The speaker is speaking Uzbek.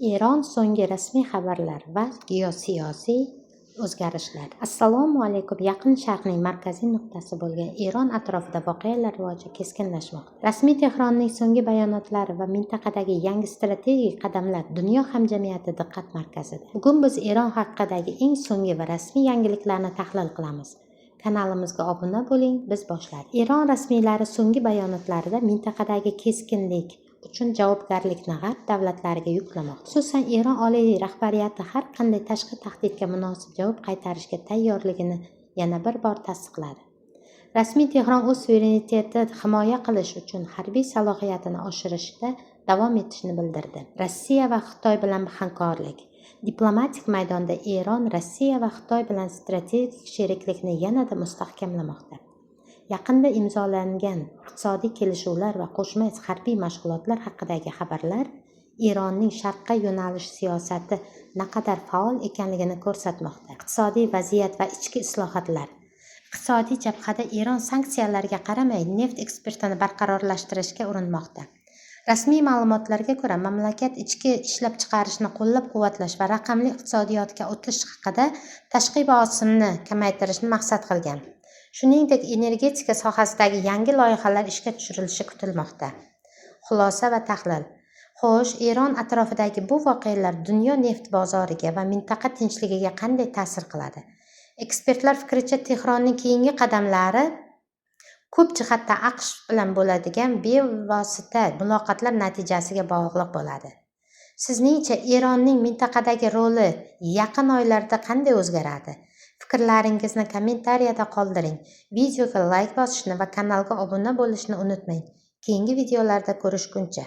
Eron so'nggi rasmiy xabarlar va geosiyosiy o'zgarishlar. Assalomu alaykum. Yaqin Sharqning markaziy nuqtasi bo'lgan Eron atrofida voqealar rivoji keskinlashmoqda. Rasmiy Tehronning so'nggi bayonotlari va mintaqadagi yangi strategik qadamlar dunyo hamjamiyati diqqat markazida. Bugun biz Eron haqidagi eng so'nggi va rasmiy yangiliklarni tahlil qilamiz. Kanalimizga obuna bo'ling, biz boshladik. Eron rasmiylari so'nggi bayonotlarida mintaqadagi keskinlik uchun javobgarlikni g'arb davlatlariga yuklamoqda. Xususan, Eron oliy rahbariyati har qanday tashqi tahdidga munosib javob qaytarishga tayyorligini yana bir bor tasdiqladi. Rasmiy Tehron o'z suverenitetini himoya qilish uchun harbiy salohiyatini oshirishda davom etishini bildirdi. Rossiya va Xitoy bilan hamkorlik. Diplomatik maydonda Eron Rossiya va Xitoy bilan strategik sheriklikni yanada mustahkamlamoqda. Yaqinda imzolangan iqtisodiy kelishuvlar va qo'shma harbiy mashg'ulotlar haqidagi xabarlar Eronning sharqqa yo'nalish siyosati naqadar faol ekanligini ko'rsatmoqda. Iqtisodiy vaziyat va ichki islohotlar. Iqtisodiy jabhada Eron sanksiyalarga qaramay neft eksportini barqarorlashtirishga urinmoqda. Rasmiy ma'lumotlarga ko'ra, mamlakat ichki ishlab chiqarishni qo'llab-quvvatlash va raqamli iqtisodiyotga o'tish haqida tashqi bosimni kamaytirishni maqsad qilgan. Shuningdek, energetika sohasidagi yangi loyihalar ishga tushirilishi kutilmoqda. Xulosa va tahlil. Xo'sh, Eron atrofidagi bu voqealar dunyo neft bozoriga va mintaqa tinchligiga qanday ta'sir qiladi? Ekspertlar fikricha, Tehronning keyingi qadamlari ko'p jihatdan AQSh bilan bo'ladigan bevosita muloqotlar natijasiga bog'liq bo'ladi. Sizningcha, Eronning mintaqadagi roli yaqin oylarda qanday o'zgaradi? Fikrlaringizni kommentariyada qoldiring. Videoga like bosishni va kanalga obuna bo'lishni unutmang. Keyingi videolarda ko'rishguncha